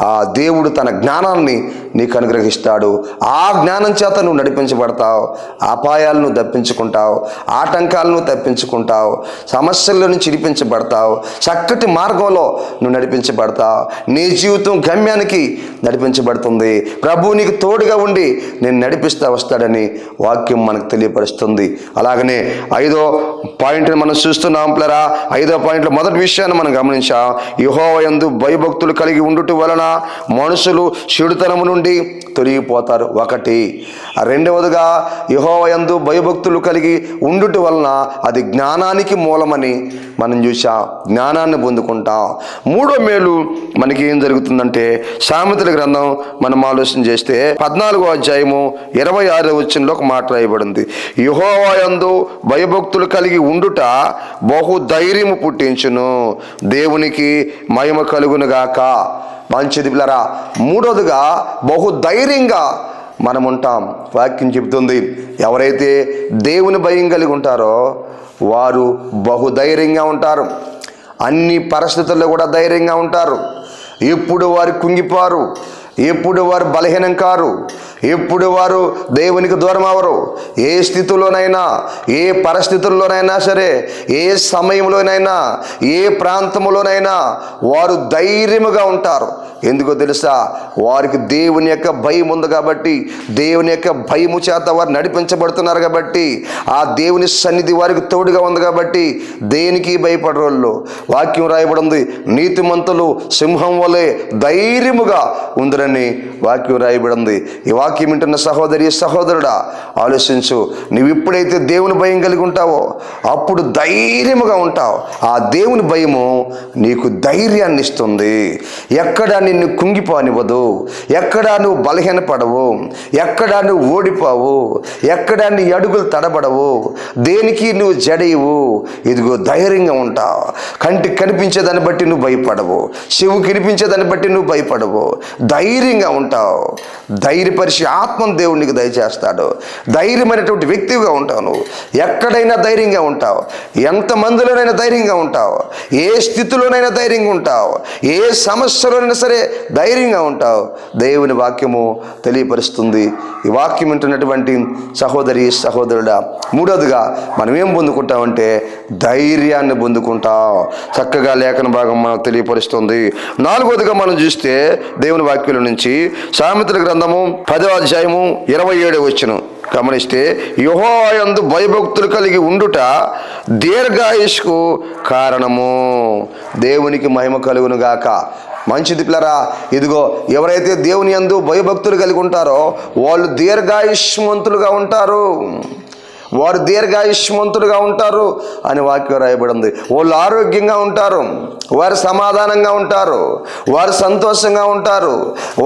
ఆ దేవుడు తన జ్ఞానాన్ని నీకు అనుగ్రహిస్తాడు. ఆ జ్ఞానం చేత నువ్వు నడిపించబడతావు, అపాయాలను తప్పించుకుంటావు, ఆటంకాలను తప్పించుకుంటావు, సమస్యల నుంచి విడిపించబడతావు, చక్కటి మార్గంలో నువ్వు నడిపించబడతావు, నీ జీవితం గమ్యానికి నడిపించబడుతుంది. ప్రభువు నీకు తోడుగా ఉండి నేను నడిపిస్తా వస్తాడని వాక్యం మనకు తెలియపరుస్తుంది. అలాగనే 5వ పాయింట్ని మనం చూస్తున్నాం పిల్లరా. 5వ పాయింట్లో మొదటి విషయాన్ని మనం గమనించాం. యెహోవా యందు భయభక్తులు కలిగి ఉండుట వలన మనుషులు చెడుతనము నుండి తొలగిపోతారు. ఒకటి. రెండవదిగా యెహోవా యందు భయభక్తులు కలిగి ఉండుట వలన అది జ్ఞానానికి మూలమని మనం చూసాం, జ్ఞానాన్ని పొందుకుంటాం. మూడో మేలు మనకి ఏం జరుగుతుందంటే సామెతల గ్రంథం మనం ఆలోచన చేస్తే 14వ అధ్యాయము 26వ వచనంలో ఒక మాట రాయబడింది. యెహోవా యందు భయభక్తులు కలిగి ఉండుట బహు ధైర్యము పుట్టించును, దేవునికి మహిమ కలుగునుగాక. మంచిది పిల్లరా. మూడోదిగా బహు ధైర్యంగా మనం ఉంటాం. వాక్యం చెబుతుంది, ఎవరైతే దేవుని భయం కలిగి ఉంటారో వారు బహుధైర్యంగా ఉంటారు. అన్ని పరిస్థితుల్లో కూడా ధైర్యంగా ఉంటారు. ఎప్పుడు వారు కుంగిపోరు, ఎప్పుడు వారు బలహీనం కారు, ఎప్పుడు వారు దేవునికి దూరం అవరు. ఏ స్థితిలోనైనా, ఏ పరిస్థితుల్లోనైనా సరే, ఏ సమయంలోనైనా, ఏ ప్రాంతంలోనైనా వారు ధైర్యముగా ఉంటారు. ఎందుకో తెలుసా? వారికి దేవుని యొక్క భయం ఉంది కాబట్టి, దేవుని యొక్క భయము చేత వారు నడిపించబడుతున్నారు కాబట్టి, ఆ దేవుని సన్నిధి వారికి తోడుగా ఉంది కాబట్టి దేనికి భయపడరోళ్ళు. వాక్యం రాయబడింది, నీతిమంతులు సింహం వలె ధైర్యముగా ఉందరని వాక్యం రాయబడింది. ఈ వాక్యం వింటున్న సహోదరి సహోదరుడా, ఆలోచించు. నువ్వు ఎప్పుడైతే దేవుని భయం కలిగి ఉంటావో అప్పుడు ధైర్యముగా ఉంటావు. ఆ దేవుని భయము నీకు ధైర్యాన్ని ఇస్తుంది. ఎక్కడ నిన్ను కుంగిపోనివ్వదు, ఎక్కడా నువ్వు బలహీనపడవు, ఎక్కడా నువ్వు ఓడిపోవు, ఎక్కడా నీ అడుగులు తడబడవు, దేనికి నువ్వు జడవు. ఇదిగో ధైర్యంగా ఉంటావు. కంటికి కనిపించేదాన్ని బట్టి నువ్వు భయపడవు, చెవుకి కనిపించేదాన్ని బట్టి నువ్వు భయపడవు, ధైర్యంగా ఉంటావు. ధైర్యపరిచి ఆత్మను దేవుడు నీకు దయచేస్తాడు. ధైర్యమైనటువంటి వ్యక్తిగా ఉంటావు. నువ్వు ఎక్కడైనా ధైర్యంగా ఉంటావు, ఎంతమందిలోనైనా ధైర్యంగా ఉంటావు, ఏ స్థితిలోనైనా ధైర్యంగా ఉంటావు, ఏ సమస్యలోనైనా సరే ధైర్యంగా ఉంటావు. దేవుని వాక్యము తెలియపరుస్తుంది. ఈ వాక్యం వింటున్నటువంటి సహోదరి సహోదరుడా, మూడోదిగా మనం ఏం పొందుకుంటామంటే ధైర్యాన్ని పొందుకుంటాం. చక్కగా లేఖన భాగం మనకు తెలియపరుస్తుంది. నాలుగోదిగా మనం చూస్తే దేవుని వాక్యం నుంచి సామెతల గ్రంథము 10వ అధ్యాయము 27వ వచనం గమనిస్తే, యెహోవా యందు భయభక్తులు కలిగి ఉండుట దీర్ఘాయుష్కు కారణము. దేవునికి మహిమ కలుగును గాక. మంచిది పిల్లరా, ఇదిగో ఎవరైతే దేవుని యందు భయభక్తులు కలిగి ఉంటారో వాళ్ళు దీర్ఘాయుష్మంతులుగా ఉంటారు. వారు దీర్ఘాయుష్మంతులుగా ఉంటారు అని వాక్యం రాయబడింది. వాళ్ళు ఆరోగ్యంగా ఉంటారు, వారు సమాధానంగా ఉంటారు, వారు సంతోషంగా ఉంటారు,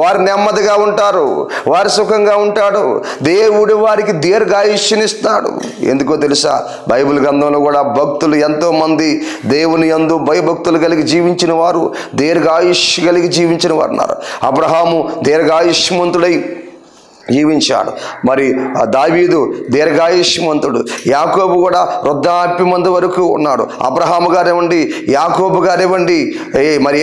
వారు నెమ్మదిగా ఉంటారు, వారు సుఖంగా ఉంటాడు. దేవుడు వారికి దీర్ఘాయుష్నిస్తాడు. ఎందుకో తెలుసా? బైబిల్ గ్రంథంలో కూడా భక్తులు ఎంతోమంది దేవుని యందు భయభక్తులు కలిగి జీవించిన వారు, దీర్ఘాయుష్ కలిగి జీవించిన వారు ఉన్నారు. అబ్రహాము దీర్ఘాయుష్మంతుడై జీవించాడు. మరి దావీదు దీర్ఘాయుష్మంతుడు. యాకోబు కూడా వృద్ధాప్యమందు వరకు ఉన్నాడు. అబ్రహాము గారివ్వండి, యాకోబు గారివ్వండి, మరి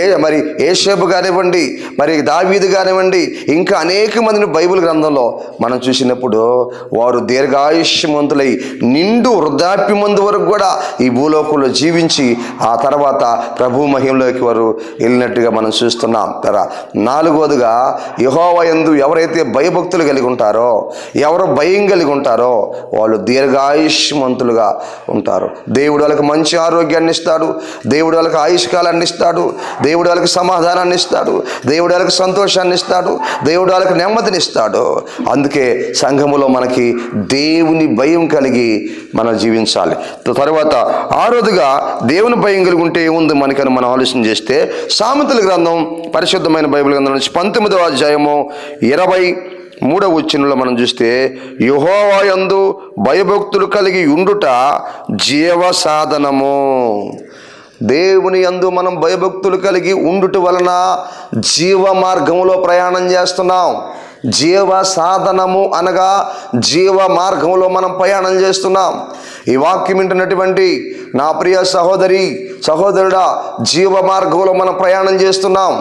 యేషేబు గారివ్వండి, మరి దావీదు గారివ్వండి, ఇంకా అనేక మందిని బైబిల్ గ్రంథంలో మనం చూసినప్పుడు వారు దీర్ఘాయుష్మంతులై నిండు వృద్ధాప్యమందు వరకు కూడా ఈ భూలోకంలో జీవించి ఆ తర్వాత ప్రభు మహిమలోకి వారు వెళ్ళినట్టుగా మనం చూస్తున్నాం కదా. నాలుగోదిగా యెహోవా యందు ఎవరైతే భయభక్తులు కలిగి ఉంటారో, ఎవరు భయం కలిగి ఉంటారో వాళ్ళు దీర్ఘాయుష్మంతులుగా ఉంటారు. దేవుడు వాళ్ళకి మంచి ఆరోగ్యాన్ని ఇస్తాడు, దేవుడు వాళ్ళకి ఆయుష్కాలాన్ని ఇస్తాడు, దేవుడు వాళ్ళకి సమాధానాన్ని ఇస్తాడు, దేవుడు వాళ్ళకి సంతోషాన్ని ఇస్తాడు, దేవుడు వాళ్ళకి నెమ్మదిని ఇస్తాడు. అందుకే సంఘములో మనకి దేవుని భయం కలిగి మనం జీవించాలి. తర్వాత ఆరోదుగా దేవుని భయం కలిగి ఉంటే ఏముంది మనకని మనం ఆలోచన చేస్తే సామెతల గ్రంథం పరిశుద్ధమైన బైబిల్ గ్రంథం నుంచి 19వ అధ్యాయము 23వ వచనంలో మనం చూస్తే, యెహోవా యందు భయభక్తులు కలిగి ఉండుట జీవ సాధనము. దేవుని యందు మనం భయభక్తులు కలిగి ఉండుట వలన జీవ మార్గంలో ప్రయాణం చేస్తున్నాం. జీవ సాధనము అనగా జీవ మార్గంలో మనం ప్రయాణం చేస్తున్నాం. ఈ వాక్యం వింటున్నటువంటి నా ప్రియ సహోదరి సహోదరుడా, జీవ మార్గంలో మనం ప్రయాణం చేస్తున్నాం.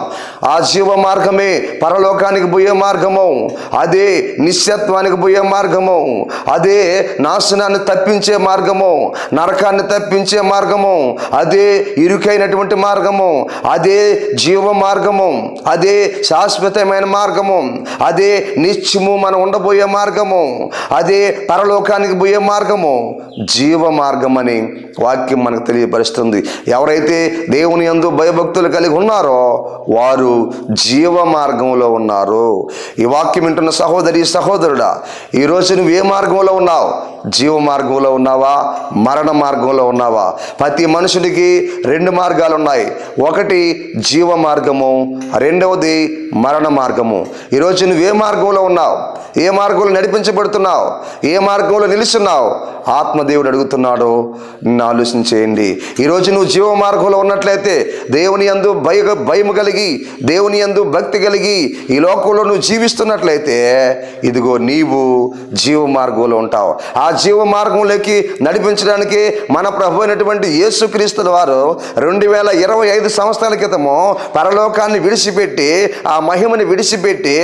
ఆ జీవ మార్గమే పరలోకానికి పోయే మార్గము, అదే నిశ్చత్వానికి పోయే మార్గము, అదే నాశనాన్ని తప్పించే మార్గము, నరకాన్ని తప్పించే మార్గము, అదే ఇరుకైనటువంటి మార్గము, అదే జీవ మార్గము, అదే శాశ్వతమైన మార్గము, అదే నిత్యము మనం ఉండబోయే మార్గము, అదే పరలోకానికి పోయే మార్గము, జీవ మార్గం అని వాక్యం మనకు తెలియపరుస్తుంది. ఎవరైతే దేవుని యందు భయభక్తులు కలిగి ఉన్నారో వారు జీవ మార్గంలో ఉన్నారు. ఈ వాక్యం వింటున్న సహోదరి సహోదరుడా, ఈరోజు నువ్వు ఏ మార్గంలో ఉన్నావు? జీవ మార్గంలో ఉన్నావా? మరణ మార్గంలో ఉన్నావా? ప్రతి మనుషుడికి రెండు మార్గాలు ఉన్నాయి. ఒకటి జీవ మార్గము, రెండవది మరణ మార్గము. ఈరోజు నువ్వు ఏ మార్గంలో ఉన్నావు? ఏ మార్గంలో నడిపించబడుతున్నావు? ఏ మార్గంలో నిలుస్తున్నావు? ఆత్మదేవుడు అడుగుతున్నాడు, నిన్ను ఆలోచన చేయండి. ఈరోజు నువ్వు జీవ మార్గంలో ఉన్నట్లయితే, దేవుని యందు భయము కలిగి, దేవుని యందు భక్తి కలిగి ఈ లోకంలో నువ్వు జీవిస్తున్నట్లయితే, ఇదిగో నీవు జీవ మార్గంలో ఉంటావు. ఆ జీవ మార్గంలోకి నడిపించడానికి మన ప్రభు అయినటువంటి యేసుక్రీస్తు వారు 2025 సంవత్సరాల క్రితము పరలోకాన్ని విడిచిపెట్టి, ఆ మహిమని విడిచిపెట్టి,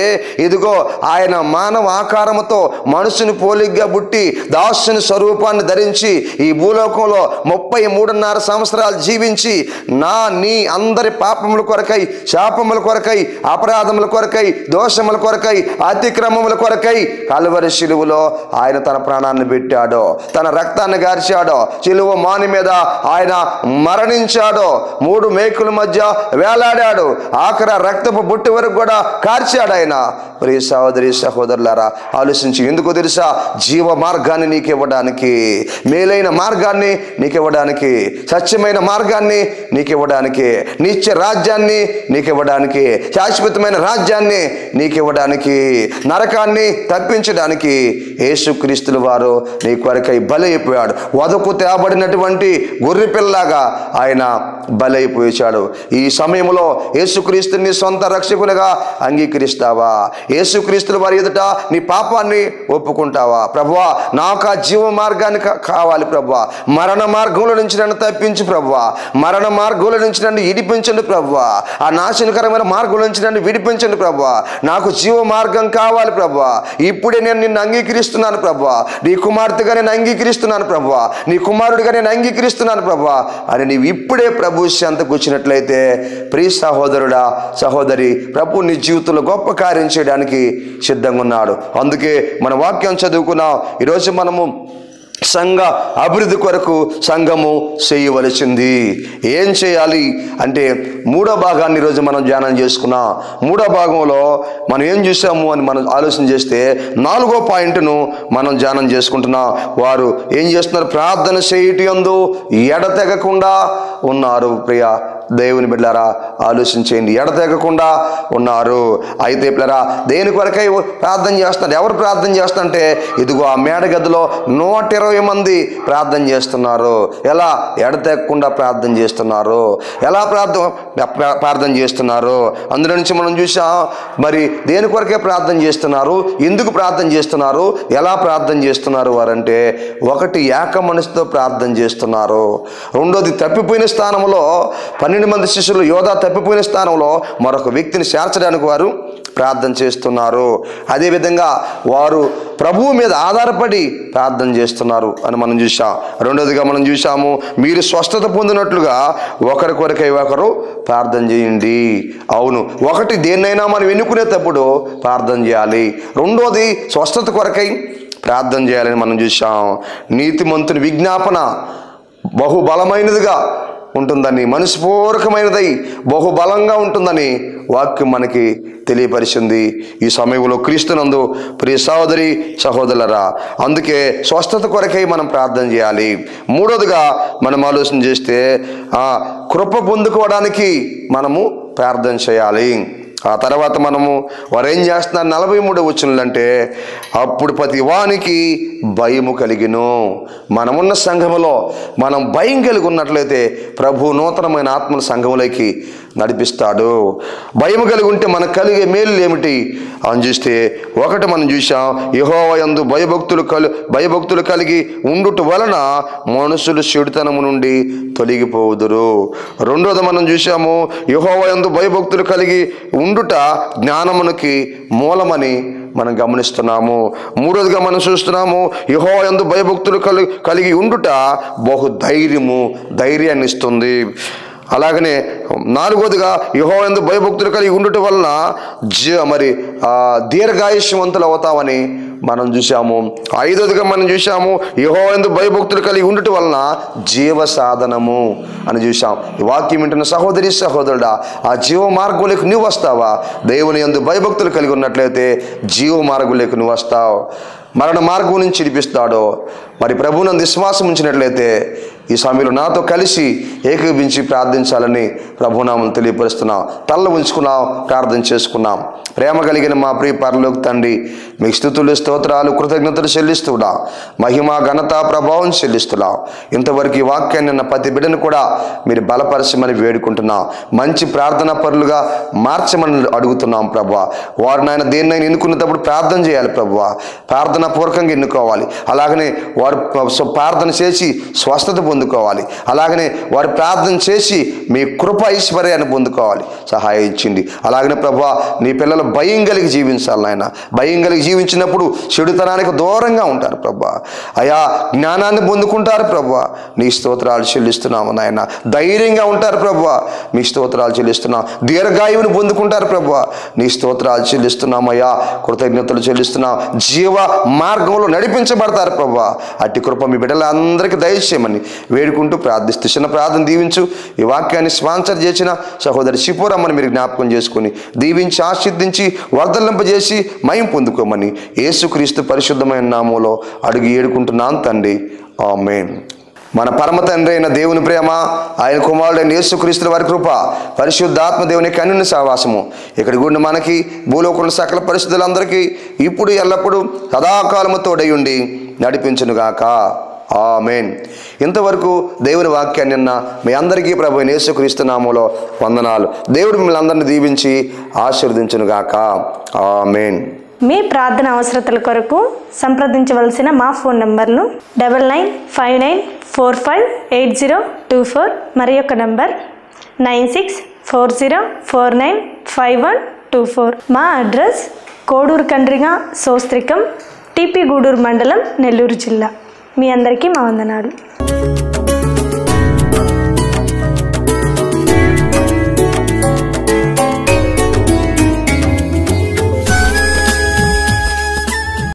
ఇదిగో ఇదిగో ఆయన మానవ ఆకారముతో మనుషుని పోలిగ్గా పుట్టి దాసుని స్వరూపాన్ని ధరించి ఈ భూలోకంలో 33.5 సంవత్సరాలు జీవించి నీ అందరి పాపముల కొరకై, శాపముల కొరకై, అపరాధముల కొరకై, దోషముల కొరకై, అతిక్రమముల కొరకై కల్వరి శిలువలో ఆయన తన ప్రాణాన్ని పెట్టాడో, తన రక్తాన్ని గార్చాడో, శిలువ మాని మీద ఆయన మరణించాడో, 3 మేకుల మధ్య వేలాడాడు, ఆఖర రక్తపు బుట్టి వరకు కూడా కార్చాడు ఆయన. ప్రియ సహోదరి సహోదరులారా, ఆలోచించి. ఎందుకో తెలుసా? జీవ మార్గాన్ని నీకు ఇవ్వడానికి, మేలైన మార్గాన్ని నీకు ఇవ్వడానికి, సత్యమైన మార్గాన్ని నీకు ఇవ్వడానికి, నిత్య రాజ్యాన్ని నీకు ఇవ్వడానికి, శాశ్వతమైన రాజ్యాన్ని నీకు ఇవ్వడానికి, నరకాన్ని తప్పించడానికి యేసుక్రీస్తుల వారు నీ కొరకై బలైపోయాడు. వదకు తేబడినటువంటి గొర్రె పిల్లలాగా ఆయన బలైపోయాడు. ఈ సమయంలో యేసుక్రీస్తుని సొంత రక్షకునిగా అంగీకరిస్తావా? యేసుక్రీస్తుల వారి ఎదుట నీ పాపాన్ని ఒప్పుకుంటావా? ప్రభువా, నాకు ఆ జీవ మార్గాన్ని కావాలి ప్రభువా, మరణ మార్గంలో నుంచి నన్ను తప్పించు ప్రభువా, మరణ మార్గంలో నుంచి నన్ను విడిపించండి ప్రభువా, ఆ నాశనకరమైన మార్గంలో నుంచి నన్ను విడిపించండి ప్రభువా, నాకు జీవ మార్గం కావాలి ప్రభువా, ఇప్పుడే నేను నిన్ను అంగీకరిస్తున్నాను ప్రభువా, నీ కుమార్తెగా నేను అంగీకరిస్తున్నాను ప్రభువా, నీ కుమారుడిగా నేను అంగీకరిస్తున్నాను ప్రభువా అని నీవు ఇప్పుడే ప్రభు చెంతకు వచ్చినట్లయితే, ప్రియ సహోదరుడా సహోదరి, ప్రభు నీ జీవితంలో గొప్ప కార్యం చేయడానికి సిద్ధంగా ఉన్నాడు. అందుకే మన వాక్యం చదువుకున్నాం. ఈరోజు మనము సంఘ అభివృద్ధి కొరకు సంఘము చేయవలసింది. ఏం చేయాలి అంటే 3వ భాగాన్ని ఈరోజు మనం ధ్యానం చేసుకున్నాం. 3వ భాగంలో మనం ఏం చూసాము అని మనం ఆలోచన చేస్తే 4వ పాయింట్ను మనం ధ్యానం చేసుకుంటున్నాం. వారు ఏం చేస్తున్నారు? ప్రార్థన చేయటందు ఎడతెగకుండా ఉన్నారు. ప్రియ దేవుని బిడ్డలారా, ఆలోచించేయండి. ఎడతెగకుండా ఉన్నారు. అయితే పిల్లరా, దేని కొరకై ప్రార్థన చేస్తున్నారు? ఎవరు ప్రార్థన చేస్తారంటే, ఇదిగో ఆ మేడగదిలో 120 మంది ప్రార్థన చేస్తున్నారు. ఎలా? ఎడతెగకుండా ప్రార్థన చేస్తున్నారు. ఎలా ప్రార్థన చేస్తున్నారు? అందులో నుంచి మనం చూసాం. మరి దేని కొరకే ప్రార్థన చేస్తున్నారు? ఎందుకు ప్రార్థన చేస్తున్నారు? ఎలా ప్రార్థన చేస్తున్నారు వారంటే, ఒకటి ఏక మనసుతో ప్రార్థన చేస్తున్నారు. రెండోది తప్పిపోయిన స్థానంలో 12 మంది శిష్యులు యోధా తప్పిపోయిన స్థానంలో మరొక వ్యక్తిని చేర్చడానికి వారు ప్రార్థన చేస్తున్నారు. అదేవిధంగా వారు ప్రభువు మీద ఆధారపడి ప్రార్థన చేస్తున్నారు అని మనం చూసాం. రెండోదిగా మనం చూసాము, మీరు స్వస్థత పొందినట్లుగా ఒకరి కొరకై ఒకరు ప్రార్థన చేయండి. అవును, ఒకటి దేన్నైనా మనం ఎన్నుకునేటప్పుడు ప్రార్థన చేయాలి. రెండోది స్వస్థత కొరకై ప్రార్థన చేయాలని మనం చూసాం. నీతిమంతుని విజ్ఞాపన బహుబలమైనదిగా ఉంటుందని, మనస్పూర్వకమైనదై బహుబలంగా ఉంటుందని వాక్యం మనకి తెలియపరిచింది. ఈ సమయంలో క్రీస్తునందు ప్రియ సహోదరి సహోదరులరా, అందుకే స్వస్థత కొరకై మనం ప్రార్థన చేయాలి. మూడోదిగా మనం ఆలోచన చేస్తే కృప పొందుకోవడానికి మనము ప్రార్థన చేయాలి. ఆ తర్వాత మనము వారు ఏం చేస్తున్నారు? 43వ వచనంలో అంటే, అప్పుడు ప్రతి వానికి భయము కలిగిను. మనమున్న సంఘములో మనం భయం కలిగి ఉన్నట్లయితే ప్రభు నూతనమైన ఆత్మల సంఘములోకి నడిపిస్తాడు. భయం కలిగి ఉంటే మనకు కలిగే మేలు ఏమిటి అని చూస్తే, ఒకటి మనం చూసాం, యెహోవా యందు భయభక్తులు కలిగి ఉండుట వలన మనుషులు చెడుతనము నుండి తొలగిపోవుదురు. రెండోది మనం చూసాము, యెహోవా యందు భయభక్తులు కలిగి ఉండుట జ్ఞానమునికి మూలమని మనం గమనిస్తున్నాము. మూడోదిగా మనం చూస్తున్నాము, యెహోవా యందు భయభక్తులు కలిగి ఉండుట బహు ధైర్యాన్ని ఇస్తుంది. అలాగనే నాలుగోదిగా యెహోవా యందు భయభక్తులు కలిగి ఉండుట వలన మరి దీర్ఘాయుష్యవంతులు అవుతామని మనం చూసాము. ఐదోదిగా మనం చూసాము, యెహోవా యందు భయభక్తులు కలిగి ఉండుట వలన జీవ సాధనము అని చూసాం. ఈ వాక్యం వింటున్న సహోదరి సహోదరుడా, ఆ జీవ మార్గంలోకి నువ్వు వస్తావా? దేవుని యందు భయభక్తులు కలిగి ఉన్నట్లయితే జీవ మార్గంలోకి నువ్వు వస్తావు. మరణ మార్గం నుంచి విడిపిస్తాడో, మరి ప్రభువునందు విశ్వాసం ఉంచినట్లయితే ఈ సమయంలో నాతో కలిసి ఏకీభించి ప్రార్థించాలని ప్రభునామం తెలియపరుస్తున్నాం. తల్ల ఉంచుకున్నాం, ప్రార్థన చేసుకున్నాం. ప్రేమ కలిగిన మా ప్రియ పరలోక తండ్రి, మీకు స్తుతులు స్తోత్రాలు కృతజ్ఞతలు చెల్లిస్తున్నా, మహిమ ఘనత ప్రభావం చెల్లిస్తున్నాం. ఇంతవరకు ఈ వాక్యాన్ని నిన్న ప్రతి బిడ్డను కూడా మీరు బలపరచమని వేడుకుంటున్నాం. మంచి ప్రార్థనా పరులుగా మార్చమని అడుగుతున్నాం ప్రభువా. వారు నాయన దేన్నైనా ఎన్నుకున్నప్పుడు ప్రార్థన చేయాలి ప్రభువా, ప్రార్థనా పూర్వకంగా ఎన్నుకోవాలి. అలాగనే వారు ప్రార్థన చేసి స్వస్థత పొందుకోవాలి. అలాగనే వారు ప్రార్థన చేసి మీ కృప ఐశ్వర్యాన్ని పొందుకోవాలి. సహాయం ఇచ్చింది. అలాగనే ప్రభువా నీ పిల్లలు భయం కలిగి జీవించాలి నాయన. భయం కలిగి జీవించినప్పుడు చెడుతనానికి దూరంగా ఉంటారు ప్రభువా. అయా జ్ఞానాన్ని పొందుకుంటారు ప్రభువా. నీ స్తోత్రాలు చెల్లిస్తున్నాము నాయన. ధైర్యంగా ఉంటారు ప్రభువా. మీ స్తోత్రాలు చెల్లిస్తున్నాం. దీర్ఘాయువుని పొందుకుంటారు ప్రభువా. నీ స్తోత్రాలు చెల్లిస్తున్నామయ్యా. కృతజ్ఞతలు చెల్లిస్తున్నాం. జీవ మార్గంలో నడిపించబడతారు ప్రభువా. అట్టి కృప మీ బిడ్డలందరికీ దయచేయమని వేడుకుంటూ ప్రార్థిస్తూ చిన్న ప్రార్థన దీవించు. ఈ వాక్యాన్ని స్పాన్సర్ చేసిన సహోదరి శిపోరమ్మని మీరు జ్ఞాపకం చేసుకుని దీవించి ఆశీర్దించి వర్ధలింపజేసి మహిమ పొందుకోమని యేసుక్రీస్తు పరిశుద్ధమైన నామములో అడిగి ఏడుకుంటున్నాను తండ్రి. ఆమేన్. మన పరమ తండ్రి అయిన దేవుని ప్రేమ, ఆయన కుమారుడైన యేసుక్రీస్తు వారి కృప, పరిశుద్ధాత్మ దేవుని కన్నుని సహవాసము ఇక్కడ గుండి మనకి భూలోకుల సకల పరిశుద్ధులందరికీ ఇప్పుడు ఎల్లప్పుడూ సదాకాలము తోడై ఉండి నడిపించునుగాక. ఆమేన్. ఇంతవరకు దేవుని వాక్యాన్ని నిన్న మీ అందరికీ ప్రభు యేసుక్రీస్తు నామములో వందనాలు. దేవుడు మిమ్మల్ని అందరినీ దీవించి ఆశీర్వదించునుగాక. ఆమేన్. మీ ప్రార్థన అవసరతల కొరకు సంప్రదించవలసిన మా ఫోన్ నంబర్లు 9959458024 మరి యొక్క నంబర్ 9640495124. మా అడ్రస్ కోడూరు కండ్రిగా సోస్త్రికం, టీపీ గూడూరు మండలం, నెల్లూరు జిల్లా. మీ అందరికీ మా వందనాలు.